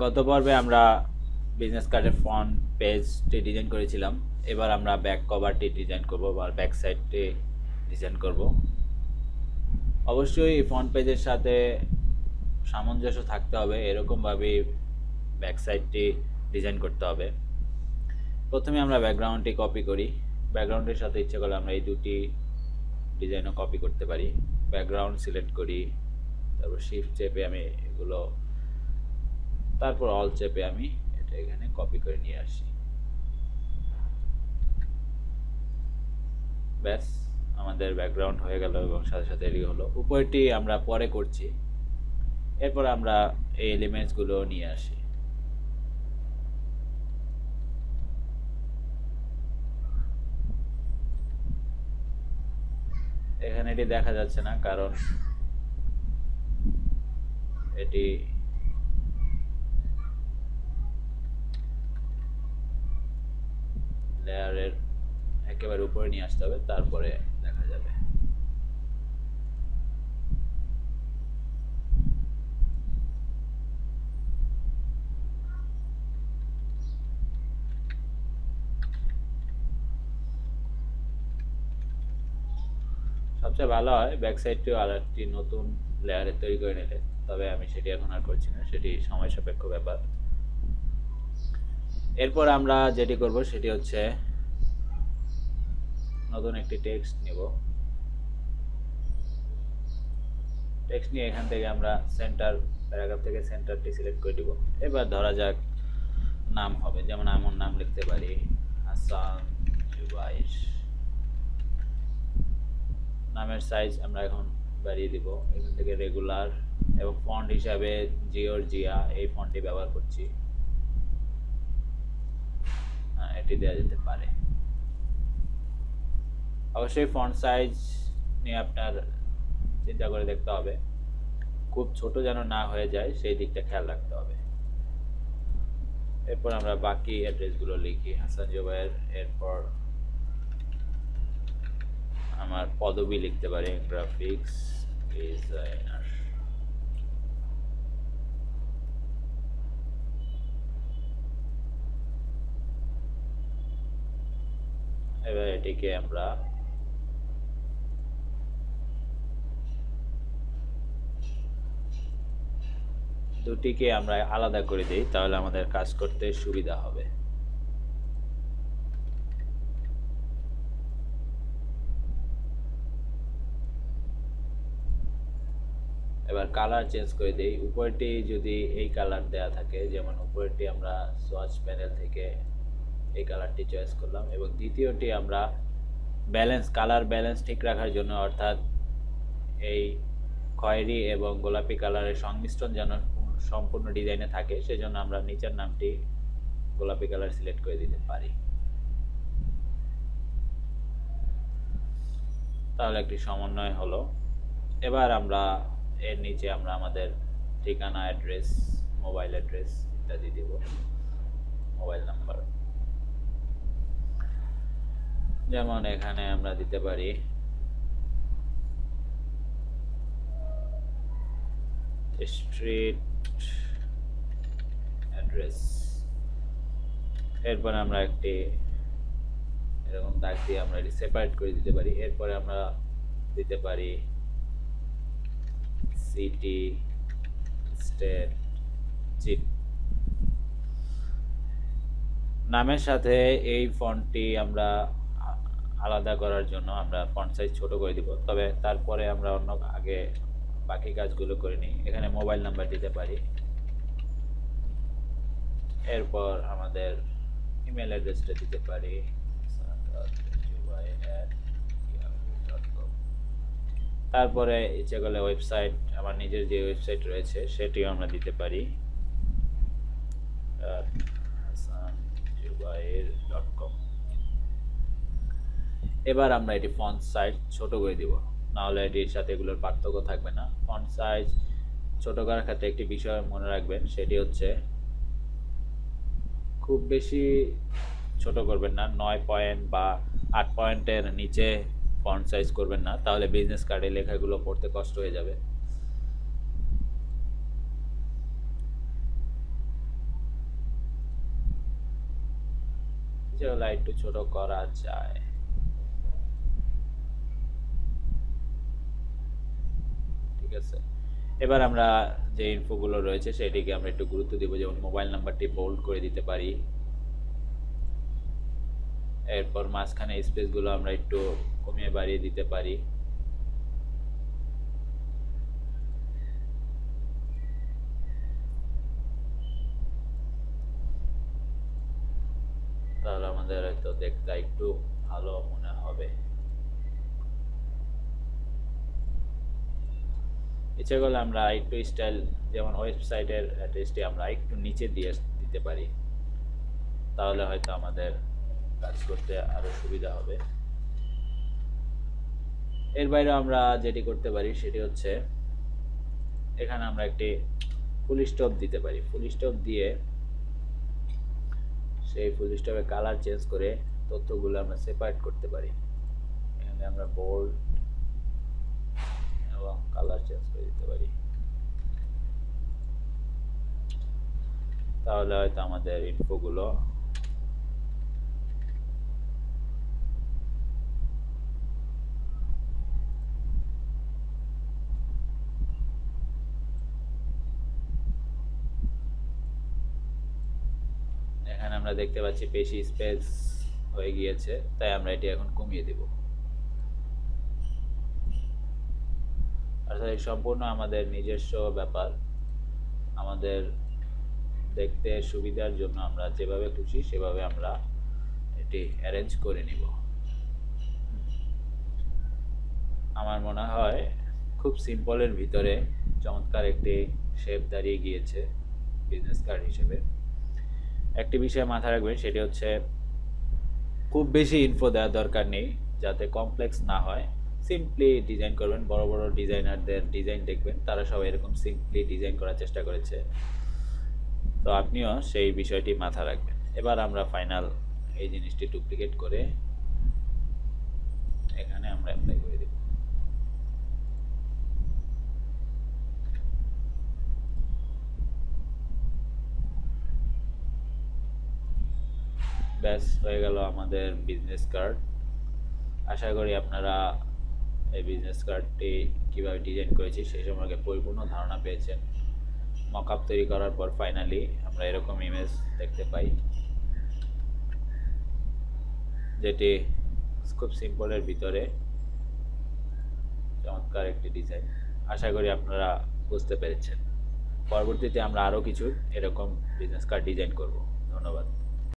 গত পর্বে আমরা বিজনেস কার্ডের ফ্রন্ট পেজটি ডিজাইন করেছিলাম। এবার আমরা ব্যাক কভারটি ডিজাইন করব বা ব্যাক সাইডটি ডিজাইন করব। অবশ্যই ফ্রন্ট পেজের সাথে সামঞ্জস্য থাকতে হবে, এরকমভাবেই ব্যাক সাইডটি ডিজাইন করতে হবে। প্রথমে আমরা ব্যাকগ্রাউন্ডটি কপি করি। ব্যাকগ্রাউন্ডের সাথে ইচ্ছে করলে আমরা এই দুটি ডিজাইনও কপি করতে পারি। ব্যাকগ্রাউন্ড সিলেক্ট করি, তারপর শিফট চেপে আমি এগুলো, তারপর অল চেপে আমি এটা এখানে কপি করে নিয়ে আসি। ব্যাস, আমাদের ব্যাকগ্রাউন্ড হয়ে গেল এবং সাথে সাথে রেডি হলো। উপরটি আমরা পরে করছি। এরপর আমরা এই এলিমেন্টসগুলো নিয়ে আসি। এখানে এটি দেখা যাচ্ছে না, কারণ এটি লেয়ারের একেবারে উপরে নিয়ে আসতে হবে, তারপরে দেখা যাবে। সবচেয়ে ভালো হয় ব্যাক সাইডটিও আর একটি নতুন লেয়ারে তৈরি করে নিলে, তবে আমি সেটি এখন আর করছি না, সেটি সময় সাপেক্ষ ব্যাপার। এরপর আমরা যেটি করব সেটি হচ্ছে নতুন একটি টেক্সট নিব। টেক্সট নিয়ে এখান থেকে আমরা সেন্টার, প্যারাগ্রাফ থেকে সেন্টারটি সিলেক্ট করে দিব। এবার ধরা যাক নাম হবে, যেমন এমন নাম লিখতে পারি, হাসান জুবাইর। নামের সাইজ আমরা এখন বাড়িয়ে দিব, এখান থেকে রেগুলার, এবং ফন্ট হিসাবে জিওরজিয়া এই ফন্টটি ব্যবহার করছি। এটি দেওয়া যেতে পারে। অবশ্যই ফন্ট সাইজ নিয়ে আপনার চিন্তা করে দেখতে হবে, খুব ছোট যেন না হয়ে যায় সেই দিকটা খেয়াল রাখতে হবে। এরপর আমরা বাকি অ্যাড্রেসগুলো লিখি, হাসান জুবাইর। এরপর আমার পদবি লিখতে পারি গ্রাফিক্স ডিজাইনার। এবার এটিকে আমরা দুটিকে আমরা আলাদা করে দিই, তাহলে আমাদের কাজ করতে সুবিধা হবে। এবার কালার চেঞ্জ করে দিই। উপরটি যদি এই কালার দেয়া থাকে, যেমন উপরটি আমরা সোয়াচ প্যানেল থেকে এই কালারটি চয়েস করলাম, এবং দ্বিতীয়টি আমরা ব্যালেন্স, কালার ব্যালেন্স ঠিক রাখার জন্য, অর্থাৎ এই খয়েরি এবং গোলাপি কালারের সংমিশ্রণ যেন সম্পূর্ণ ডিজাইনে থাকে, সেজন্য আমরা নিচের নামটি গোলাপি কালার সিলেক্ট করে দিতে পারি। তাহলে একটি সমন্বয় হলো। এবার আমরা এর নিচে আমরা আমাদের ঠিকানা, অ্যাড্রেস, মোবাইল অ্যাড্রেস ইত্যাদি দিব, মোবাইল নাম্বার। যেমন এখানে আমরা দিতে পারি স্ট্রিট অ্যাড্রেস। এরপর আমরা একটি এরকম দাগ দিয়ে আমরা এটি সেপারেট করে দিতে পারি। এরপরে আমরা দিতে পারি সিটি, স্টেট, জিপ। নামের সাথে এই ফন্টটি আমরা আলাদা করার জন্য আমরা ফন্ট সাইজ ছোট করে দিব, তবে তারপরে আমরা অন্য আগে বাকি কাজগুলো করে নিই। এখানে মোবাইল নাম্বার দিতে পারি। এরপর আমাদের ইমেল অ্যাড্রেসটা দিতে পারি, তারপরে ইচ্ছে করলে ওয়েবসাইট, আমার নিজের যে ওয়েবসাইট রয়েছে সেটিও আমরা দিতে পারি, hasanjubair.com। এবার আমরা এটি ফন্ট সাইজ ছোট করে দিব, নাহলে এটির সাথে এগুলোর পার্থক্য থাকবে না। ফন্ট সাইজ ছোট করার ক্ষেত্রে একটি বিষয় মনে রাখবেন, সেটি হচ্ছে খুব বেশি ছোট করবেন না, 9 পয়েন্ট বা 8 পয়েন্টের নিচে ফন্ট সাইজ করবেন না, তাহলে বিজনেস কার্ডে লেখাগুলো পড়তে কষ্ট হয়ে যাবে। নিচেগুলো একটু ছোট করা যায়। ঠিক আছে, এবার আমরা যে ইনফোগুলো রয়েছে সেটিকে আমরা একটু গুরুত্ব দিব, যেমন মোবাইল নাম্বারটি বোল্ড করে দিতে পারি। এরপর মাঝখানে স্পেসগুলো আমরা একটু কমিয়ে বাড়িয়ে দিতে পারি। তাহলে আমাদের হয়তো দেখতে একটু ভালো মনে হবে। ইচ্ছে করলে আমরা একটু স্টাইল, যেমন ওয়েবসাইটের অ্যাড্রেসটি আমরা একটু নিচে দিয়ে দিতে পারি, তাহলে হয়তো আমাদের কাজ করতে আরো সুবিধা হবে। এর বাইরে আমরা যেটি করতে পারি সেটি হচ্ছে এখানে আমরা একটি ফুল স্টপ দিতে পারি। ফুল স্টপ দিয়ে সেই ফুল স্টপের কালার চেঞ্জ করে তথ্যগুলো আমরা সেপারেট করতে পারি। এখানে আমরা বোল্ড এবং কালার চেঞ্জ করে দিতে পারি, তাহলে হয়তো আমাদের ইনফোগুলো এখানে আমরা দেখতে পাচ্ছি বেশি স্পেস হয়ে গিয়েছে, তাই আমরা এটি এখন কমিয়ে দেব। অর্থাৎ সম্পূর্ণ আমাদের নিজস্ব ব্যাপার, আমাদের দেখতে সুবিধার জন্য আমরা যেভাবে খুশি সেভাবে আমরা এটি অ্যারেঞ্জ করে নিব। আমার মনে হয় খুব সিম্পলের ভিতরে চমৎকার একটি শেপ দাঁড়িয়ে গিয়েছে বিজনেস কার্ড হিসেবে। একটি বিষয় মাথায় রাখবেন, সেটি হচ্ছে খুব বেশি ইনফো দেওয়ার দরকার নেই, যাতে কমপ্লেক্স না হয়। সিম্পলি ডিজাইন করবেন। বড় বড় ডিজাইনারদের ডিজাইন দেখবেন, তারা সবাই এরকম সিম্পলি ডিজাইন করার চেষ্টা করেছে, তো আপনিও সেই বিষয়টি মাথায় রাখবেন। এবার আমরা ফাইনাল এই জিনিসটি ডুপ্লিকেট করে এখানে আমরা অ্যাপ্লাই করে দেব। ব্যাস, হয়ে গেল আমাদের বিজনেস কার্ড। আশা করি আপনারা এই বিজনেস কার্ডটি কীভাবে ডিজাইন করেছি সেই সম্পর্কে পরিপূর্ণ ধারণা পেয়েছেন। মকআপ তৈরি করার পর ফাইনালি আমরা এরকম ইমেজ দেখতে পাই, যেটি খুব সিম্পলের ভিতরে চমৎকার একটি ডিজাইন। আশা করি আপনারা বুঝতে পেরেছেন। পরবর্তীতে আমরা আরও কিছু এরকম বিজনেস কার্ড ডিজাইন করব। ধন্যবাদ।